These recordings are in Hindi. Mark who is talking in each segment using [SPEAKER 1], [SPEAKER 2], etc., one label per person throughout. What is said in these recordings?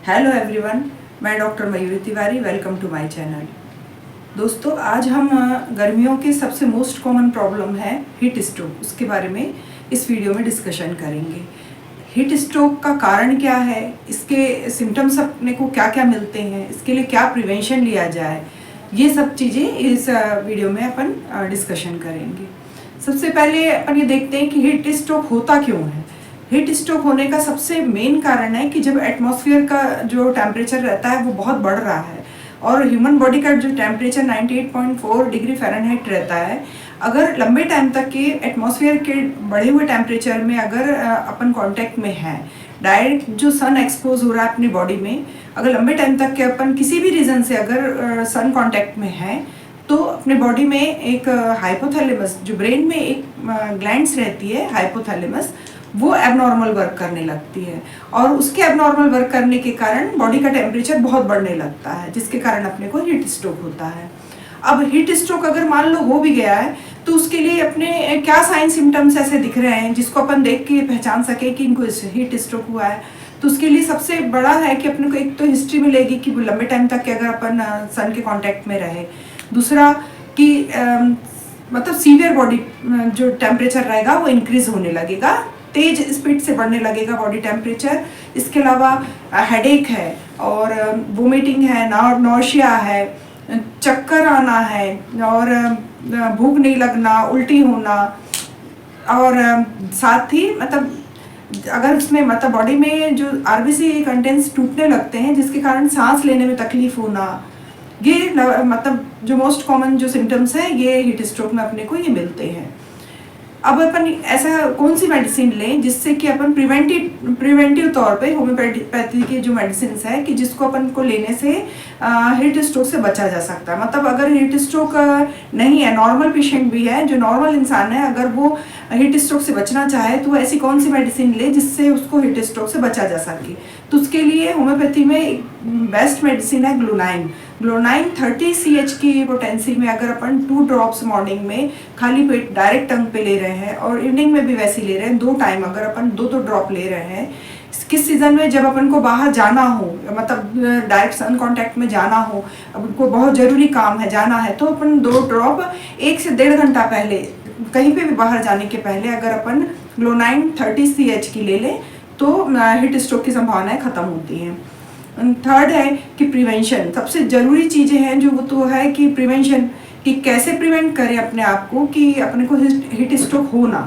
[SPEAKER 1] हेलो एवरीवन, मैं doctor Mayuri Tiwari. Welcome to my channel. दोस्तों, आज हम गर्मियों के सबसे मोस्ट कॉमन प्रॉब्लम है हीट स्ट्रोक, उसके बारे में इस वीडियो में डिस्कशन करेंगे। हीट स्ट्रोक का कारण क्या है, इसके सिम्टम्स अपने को क्या क्या मिलते हैं, इसके लिए क्या प्रिवेंशन लिया जाए, ये सब चीज़ें इस वीडियो में अपन डिस्कशन करेंगे। सबसे पहले अपन ये देखते हैं कि हीट स्ट्रोक होता क्यों है। हीट स्ट्रोक होने का सबसे मेन कारण है कि जब एटमॉस्फेयर का जो टेम्परेचर रहता है वो बहुत बढ़ रहा है और ह्यूमन बॉडी का जो टेम्परेचर 98.4 डिग्री फ़ारेनहाइट रहता है, अगर लंबे टाइम तक के एटमॉस्फेयर के बढ़े हुए टेम्परेचर में अगर अपन कांटेक्ट में है, डायरेक्ट जो सन एक्सपोज हो रहा है अपनी बॉडी में, अगर लंबे टाइम तक के अपन किसी भी रीज़न से अगर सन कांटेक्ट में है तो अपने बॉडी में एक हाइपोथैलेमस, जो ब्रेन में एक ग्लैंड्स रहती है हाइपोथैलेमस, वो एबनॉर्मल वर्क करने लगती है और उसके एबनॉर्मल वर्क करने के कारण बॉडी का टेम्परेचर बहुत बढ़ने लगता है, जिसके कारण अपने को हीट स्ट्रोक होता है। अब हीट स्ट्रोक अगर मान लो हो भी गया है तो उसके लिए अपने क्या साइन सिम्टम्स ऐसे दिख रहे हैं जिसको अपन देख के पहचान सके कि इनको हीट स्ट्रोक हुआ है। तो उसके लिए सबसे बड़ा है कि अपने को एक तो हिस्ट्री मिलेगी कि वो लंबे टाइम तक के अगर अपन सन के कॉन्टैक्ट में रहे। दूसरा कि मतलब सीवियर बॉडी जो टेम्परेचर रहेगा वो इंक्रीज होने लगेगा, तेज स्पीड से बढ़ने लगेगा बॉडी टेम्परेचर। इसके अलावा हेडेक है और वोमिटिंग है, नौशिया है, चक्कर आना है और भूख नहीं लगना, उल्टी होना, और साथ ही मतलब अगर उसमें मतलब बॉडी में जो आरबीसी कंटेंट्स टूटने लगते हैं जिसके कारण सांस लेने में तकलीफ होना, ये मतलब जो मोस्ट कॉमन जो सिम्टम्स हैं ये हीट स्ट्रोक में अपने को ये मिलते हैं। अब अपन ऐसा कौन सी मेडिसिन लें जिससे कि अपन प्रिवेंटिव तौर पे होम्योपैथी की जो मेडिसिन है कि जिसको अपन को लेने से हीट स्ट्रोक से बचा जा सकता है। मतलब अगर हीट स्ट्रोक नहीं है, नॉर्मल पेशेंट भी है, जो नॉर्मल इंसान है, अगर वो हीट स्ट्रोक से बचना चाहे तो ऐसी कौन सी मेडिसिन ले जिससे उसको हीट स्ट्रोक से बचा जा सके। तो उसके लिए होम्योपैथी में बेस्ट मेडिसिन है ग्लोनाइन। ग्लोनाइन 30 CH की पोटेंसी में अगर अपन 2 ड्रॉप्स मॉर्निंग में खाली पेट डायरेक्ट टंग पे ले रहे हैं और इवनिंग में भी वैसे ले रहे हैं, 2 टाइम अगर अपन 2 ड्रॉप ले रहे हैं, किस सीज़न में जब अपन को बाहर जाना हो, मतलब डायरेक्ट सन कांटेक्ट में जाना हो, अब उनको बहुत ज़रूरी काम है, जाना है, तो अपन 2 ड्रॉप 1 से 1.5 घंटा पहले, कहीं पे भी बाहर जाने के पहले अगर अपन ग्लोनाइन 30 CH की ले लें तो हीट स्ट्रोक की संभावनाएं खत्म होती हैं। थर्ड है कि प्रिवेंशन। सबसे ज़रूरी चीज़ें हैं जो वो तो है कि प्रिवेंशन, कि कैसे प्रिवेंट करें अपने आप को कि अपने को हीट स्ट्रोक हो ना।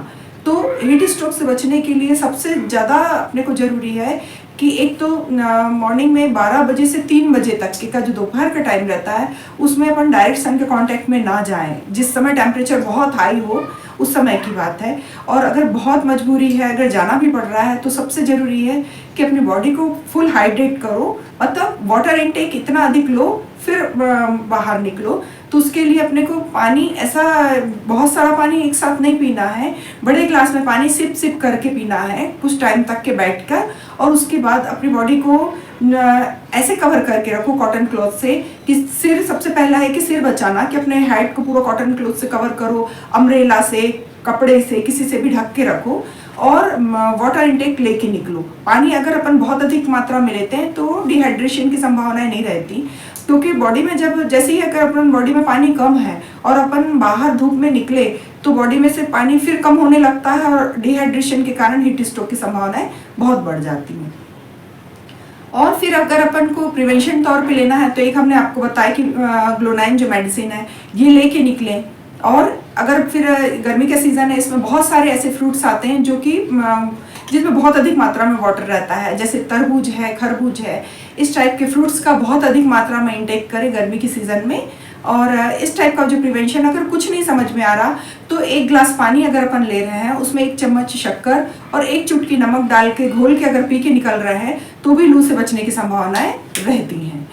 [SPEAKER 1] तो हीट स्ट्रोक से बचने के लिए सबसे ज़्यादा अपने को ज़रूरी है कि एक तो मॉर्निंग में 12 बजे से 3 बजे तक के का जो दोपहर का टाइम रहता है उसमें अपन डायरेक्ट सन के कांटेक्ट में ना जाएं, जिस समय टेम्परेचर बहुत हाई हो उस समय की बात है। और अगर बहुत मजबूरी है, अगर जाना भी पड़ रहा है, तो सबसे ज़रूरी है कि अपनी बॉडी को फुल हाइड्रेट करो, मतलब वाटर इनटेक इतना अधिक लो फिर बाहर निकलो। तो उसके लिए अपने को पानी, ऐसा बहुत सारा पानी एक साथ नहीं पीना है, बड़े ग्लास में पानी सिप सिप करके पीना है कुछ टाइम तक के बैठकर, और उसके बाद अपनी बॉडी को ऐसे कवर करके रखो कॉटन क्लॉथ से कि सिर, सबसे पहला है कि सिर बचाना, कि अपने हेड को पूरा कॉटन क्लॉथ से कवर करो, अम्ब्रेला से, कपड़े से, किसी से भी ढक के रखो, और वाटर इनटेक लेके निकलो। पानी अगर अपन बहुत अधिक मात्रा में लेते हैं तो डिहाइड्रेशन की संभावनाएं नहीं रहती, क्योंकि बॉडी में जब जैसे ही अगर अपन बॉडी में पानी कम है और अपन बाहर धूप में निकले तो बॉडी में से पानी फिर कम होने लगता है और डिहाइड्रेशन के कारण हीट स्ट्रोक की संभावनाएं बहुत बढ़ जाती हैं। और फिर अगर अपन को प्रिवेंशन तौर पे लेना है तो एक हमने आपको बताया कि ग्लोनाइन जो मेडिसिन है ये लेके निकलें। और अगर फिर गर्मी का सीज़न है, इसमें बहुत सारे ऐसे फ्रूट्स आते हैं जो कि जिसमें बहुत अधिक मात्रा में वाटर रहता है, जैसे तरबूज है, खरबूज है, इस टाइप के फ्रूट्स का बहुत अधिक मात्रा में इंटेक करें गर्मी की सीज़न में। और इस टाइप का जो प्रिवेंशन, अगर कुछ नहीं समझ में आ रहा तो 1 ग्लास पानी अगर अपन ले रहे हैं उसमें 1 चम्मच शक्कर और 1 चुटकी नमक डाल के घोल के अगर पी के निकल रहे हैं तो भी लू से बचने की संभावनाएं रहती हैं।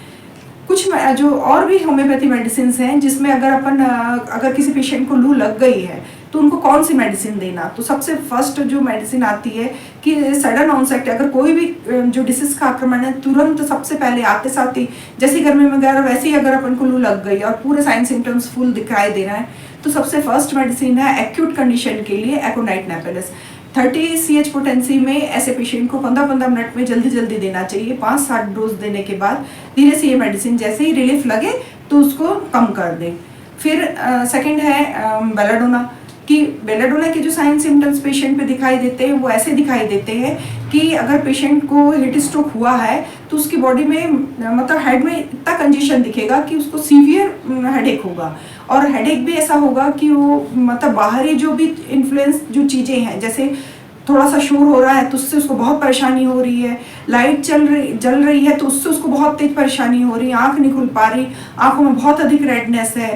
[SPEAKER 1] कुछ जो और भी होम्योपैथी मेडिसिन हैं जिसमें अगर अपन अगर किसी पेशेंट को लू लग गई है तो उनको कौन सी मेडिसिन देना, तो सबसे फर्स्ट जो मेडिसिन आती है कि सडन ऑनसेट, अगर कोई भी जो डिसीज का आक्रमण है तुरंत सबसे पहले आते साथ ही, जैसे गर्मी में वगैरह वैसे ही अगर अपन को लू लग गई और पूरे साइन सिम्टम्स फुल दिखाई दे रहा है, तो सबसे फर्स्ट मेडिसिन है एक्यूट कंडीशन के लिए एकोनाइट नेपेलस। 30 CH पोटेंसी में ऐसे पेशेंट को 15-15 मिनट में जल्दी जल्दी देना चाहिए। 5-7 डोज देने के बाद धीरे से ये मेडिसिन जैसे ही रिलीफ लगे तो उसको कम कर दें। फिर सेकंड है बेलाडोना, कि बेलाडोना के जो साइन सिम्टम्स पेशेंट पे दिखाई देते हैं वो ऐसे दिखाई देते हैं कि अगर पेशेंट को हीट स्ट्रोक हुआ है तो उसकी बॉडी में मतलब हेड में इतना कंजेशन दिखेगा कि उसको सीवियर हेडेक होगा। और हेडेक भी ऐसा होगा कि वो मतलब बाहरी जो भी इन्फ्लुएंस जो चीज़ें हैं, जैसे थोड़ा सा शोर हो रहा है तो उससे उसको बहुत परेशानी हो रही है, लाइट जल रही है तो उससे उसको बहुत तेज परेशानी हो रही है, आंख नहीं खुल पा रही, आंखों में बहुत अधिक रेडनेस है,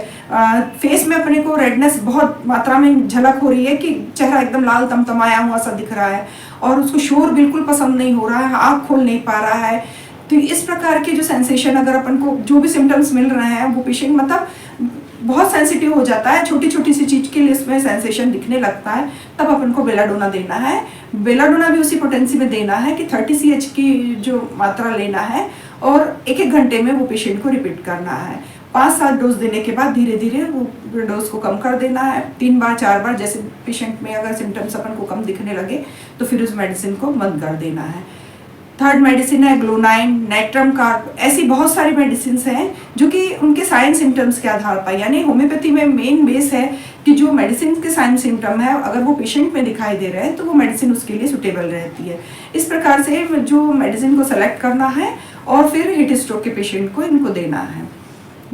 [SPEAKER 1] फेस में अपने को रेडनेस बहुत मात्रा में झलक हो रही है कि चेहरा एकदम लाल तमतमाया हुआ सा दिख रहा है, और उसको शोर बिल्कुल पसंद नहीं हो रहा है, आंख खोल नहीं पा रहा है। तो इस प्रकार के जो सेंसेशन अगर अपन को जो भी सिम्टम्स मिल रहे हैं वो पेशेंट मतलब बहुत सेंसिटिव हो जाता है, छोटी छोटी सी चीज़ के लिए इसमें सेंसेशन दिखने लगता है, तब अपन को बेलाडोना देना है। बेलाडोना भी उसी पोटेंसी में देना है कि 30 CH की जो मात्रा लेना है और 1-1 घंटे में वो पेशेंट को रिपीट करना है। 5-7 डोज देने के बाद धीरे धीरे वो डोज को कम कर देना है। 3 बार 4 बार जैसे पेशेंट में अगर सिम्टम्स अपन को कम दिखने लगे तो फिर उस मेडिसिन को बंद कर देना है। थर्ड मेडिसिन है ग्लोनाइन, नाइट्रम कार्ब, ऐसी बहुत सारी मेडिसिन हैं जो कि उनके साइन सिम्टम्स के आधार पर, यानी होम्योपैथी में मेन बेस है कि जो मेडिसिन के साइन सिम्टम है अगर वो पेशेंट में दिखाई दे रहे हैं तो वो मेडिसिन उसके लिए सुटेबल रहती है। इस प्रकार से जो मेडिसिन को सेलेक्ट करना है और फिर हीट स्ट्रोक के पेशेंट को इनको देना है।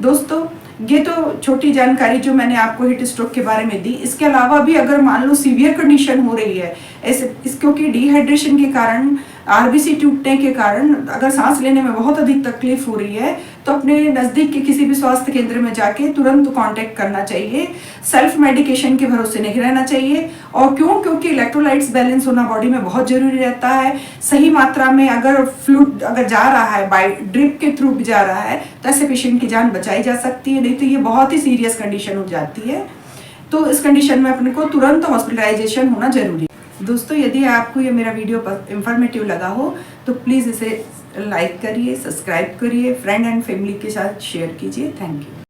[SPEAKER 1] दोस्तों ये तो छोटी जानकारी जो मैंने आपको हीट स्ट्रोक के बारे में दी। इसके अलावा भी अगर मान लो सीवियर कंडीशन हो रही है ऐसे क्योंकि डिहाइड्रेशन के कारण, आरबीसी टूटने के कारण अगर सांस लेने में बहुत अधिक तकलीफ हो रही है तो अपने नज़दीक के किसी भी स्वास्थ्य केंद्र में जाके तुरंत कांटेक्ट करना चाहिए। सेल्फ मेडिकेशन के भरोसे नहीं रहना चाहिए। और क्योंकि इलेक्ट्रोलाइट्स बैलेंस होना बॉडी में बहुत जरूरी रहता है। सही मात्रा में अगर फ्लूइड अगर जा रहा है, बाय ड्रिप के थ्रू भी जा रहा है, तो ऐसे पेशेंट की जान बचाई जा सकती है, नहीं तो ये बहुत ही सीरियस कंडीशन हो जाती है। तो इस कंडीशन में अपने को तुरंत हॉस्पिटलाइजेशन होना जरूरी है। दोस्तों यदि आपको ये मेरा वीडियो इंफॉर्मेटिव लगा हो तो प्लीज़ इसे लाइक करिए, सब्सक्राइब करिए, फ्रेंड एंड फैमिली के साथ शेयर कीजिए। Thank you.